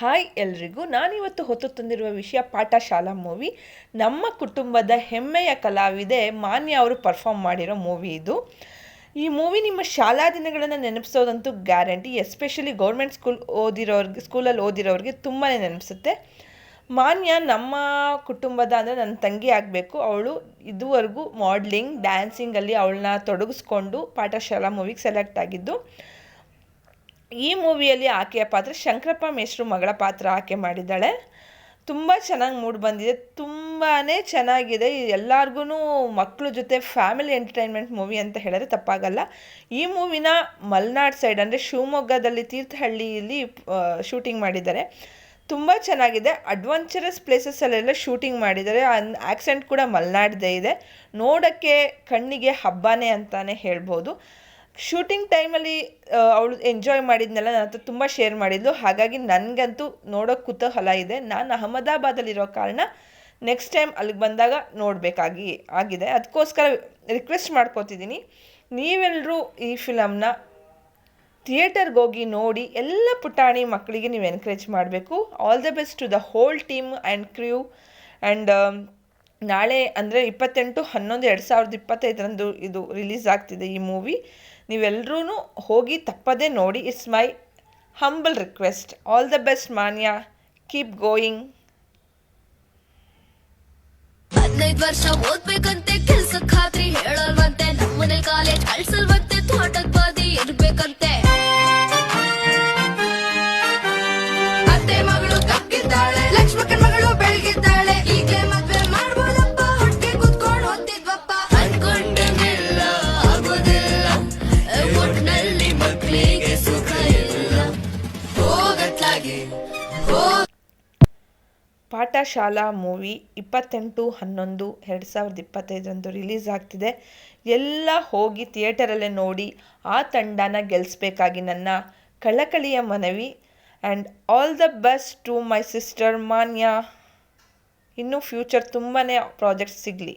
Hi ಎಲ್ರಿಗೂ, ನಾನಿವತ್ತು ಹೊತ್ತು ತಂದಿರುವ ವಿಷಯ ಪಾಠಶಾಲಾ ಮೂವಿ. ನಮ್ಮ ಕುಟುಂಬದ ಹೆಮ್ಮೆಯ ಕಲಾವಿದೆ ಮಾನ್ಯ ಅವರು ಪರ್ಫಾರ್ಮ್ ಮಾಡಿರೋ ಮೂವಿ ಇದು. ಈ ಮೂವಿ ನಿಮ್ಮ ಶಾಲಾ ದಿನಗಳನ್ನು ನೆನಪಿಸೋದಂತೂ ಗ್ಯಾರಂಟಿ. ಎಸ್ಪೆಷಲಿ ಗೌರ್ಮೆಂಟ್ ಸ್ಕೂಲಲ್ಲಿ ಓದಿರೋರಿಗೆ ತುಂಬಾ ನೆನಪಿಸುತ್ತೆ. ಮಾನ್ಯ ನಮ್ಮ ಕುಟುಂಬದ ಅಂದರೆ ನನ್ನ ತಂಗಿ ಆಗಬೇಕು. ಅವಳು ಇದುವರೆಗೂ ಮಾಡ್ಲಿಂಗ್, ಡ್ಯಾನ್ಸಿಂಗಲ್ಲಿ ಅವಳನ್ನ ತೊಡಗಿಸ್ಕೊಂಡು ಪಾಠಶಾಲಾ ಮೂವಿಗೆ ಸೆಲೆಕ್ಟ್ ಆಗಿದ್ದು. ಈ ಮೂವಿಯಲ್ಲಿ ಆಕೆಯ ಪಾತ್ರ ಶಂಕರಪ್ಪ ಮೇಷ್ಟ್ರು ಮಗಳ ಪಾತ್ರ ಆಕೆ ಮಾಡಿದ್ದಾಳೆ. ತುಂಬ ಚೆನ್ನಾಗಿ ಮೂಡಿ ಬಂದಿದೆ, ತುಂಬಾ ಚೆನ್ನಾಗಿದೆ. ಎಲ್ಲರಿಗೂ ಮಕ್ಕಳ ಜೊತೆ ಫ್ಯಾಮಿಲಿ ಎಂಟರ್ಟೈನ್ಮೆಂಟ್ ಮೂವಿ ಅಂತ ಹೇಳಿದ್ರೆ ತಪ್ಪಾಗಲ್ಲ. ಈ ಮೂವಿನ ಮಲೆನಾಡು ಸೈಡ್ ಅಂದರೆ ಶಿವಮೊಗ್ಗದಲ್ಲಿ ತೀರ್ಥಹಳ್ಳಿಯಲ್ಲಿ ಶೂಟಿಂಗ್ ಮಾಡಿದ್ದಾರೆ. ತುಂಬ ಚೆನ್ನಾಗಿದೆ. ಅಡ್ವೆಂಚರಸ್ ಪ್ಲೇಸಸ್ಸಲ್ಲೆಲ್ಲ ಶೂಟಿಂಗ್ ಮಾಡಿದ್ದಾರೆ. ಆ್ಯಕ್ಸೆಂಟ್ ಕೂಡ ಮಲೆನಾಡ್ದೇ ಇದೆ. ನೋಡೋಕ್ಕೆ ಕಣ್ಣಿಗೆ ಹಬ್ಬನೇ ಅಂತಲೇ ಹೇಳ್ಬೋದು. ಶೂಟಿಂಗ್ ಟೈಮಲ್ಲಿ ಅವಳು ಎಂಜಾಯ್ ಮಾಡಿದ್ನೆಲ್ಲ ನನ್ನ ಹತ್ರ ತುಂಬ ಶೇರ್ ಮಾಡಿದ್ಲು. ಹಾಗಾಗಿ ನನಗಂತೂ ನೋಡೋಕ್ಕೆ ಕುತೂಹಲ ಇದೆ. ನಾನು ಅಹಮದಾಬಾದಲ್ಲಿರೋ ಕಾರಣ ನೆಕ್ಸ್ಟ್ ಟೈಮ್ ಅಲ್ಲಿಗೆ ಬಂದಾಗ ಆಗಿದೆ. ಅದಕ್ಕೋಸ್ಕರ ರಿಕ್ವೆಸ್ಟ್ ಮಾಡ್ಕೋತಿದ್ದೀನಿ, ನೀವೆಲ್ಲರೂ ಈ ಫಿಲಮ್ನ ಥಿಯೇಟರ್ಗೆ ಹೋಗಿ ನೋಡಿ ಎಲ್ಲ ಪುಟಾಣಿ ಮಕ್ಕಳಿಗೆ ನೀವು ಎನ್ಕರೇಜ್ ಮಾಡಬೇಕು. All the best to the whole team and crew. And ನಾಳೆ ಅಂದರೆ 28/11/2025 ಇದು ರಿಲೀಸ್ ಆಗ್ತಿದೆ ಈ ಮೂವಿ. ನೀವೆಲ್ಲರೂ ಹೋಗಿ ತಪ್ಪದೇ ನೋಡಿ. It's my humble request. All the best ಮಾನ್ಯ, ಕೀಪ್ ಗೋಯಿಂಗ್. 15 ವರ್ಷ ಓದ್ಬೇಕಂತೆ, ಕೆಲ್ಸ ಖಾತ್ರಿ ಹೇಳಲ್ವಂತೆ, ನಮ್ಮನೆ ಕಾಲೇಜ್ ಕಳ್ಸಲ್ವಂತೆ, ತೋಟದ ಬಾದಿ ಇರ್ಬೇಕಂತೆ. ಅತ್ತೆ ಮಗಳು ಕಕ್ಕಿದ್ದಾಳೆ, ಲಕ್ಷ್ಮಕ್ಕನ ಮಗಳು ಬೆಳಗಿದ್ದಾಳೆ, ಈಗಲೇ ಮದ್ವೆ ಮಾಡ್ಬೋದಪ್ಪ, ಹೊಟ್ಟೆ ಕೂತ್ಕೊಂಡು ಓದ್ತಿದ್ವಪ್ಪ. ಅನ್ಕೊಂಡೆಲ್ಲ ಆಗೋದಿಲ್ಲ, ಒಟ್ನಲ್ಲಿ ಮಕ್ಕಳಿಗೆ ಸುಖ ಇಲ್ಲ, ಹೋಗತ್ಲಾಗಿ ಪಾಠಶಾಲಾ ಮೂವಿ 28/11/2025 ರಿಲೀಸ್ ಆಗ್ತಿದೆ. ಎಲ್ಲ ಹೋಗಿ ಥಿಯೇಟರಲ್ಲೇ ನೋಡಿ ಆ ತಂಡನ ಗೆಲ್ಲಿಸ್ಬೇಕಾಗಿ ನನ್ನ ಕಳಕಳಿಯ ಮನವಿ. And all the best to my sister Manya. ಇನ್ನೂ ಫ್ಯೂಚರ್ ತುಂಬಾ ಪ್ರಾಜೆಕ್ಟ್ಸ್ ಸಿಗಲಿ.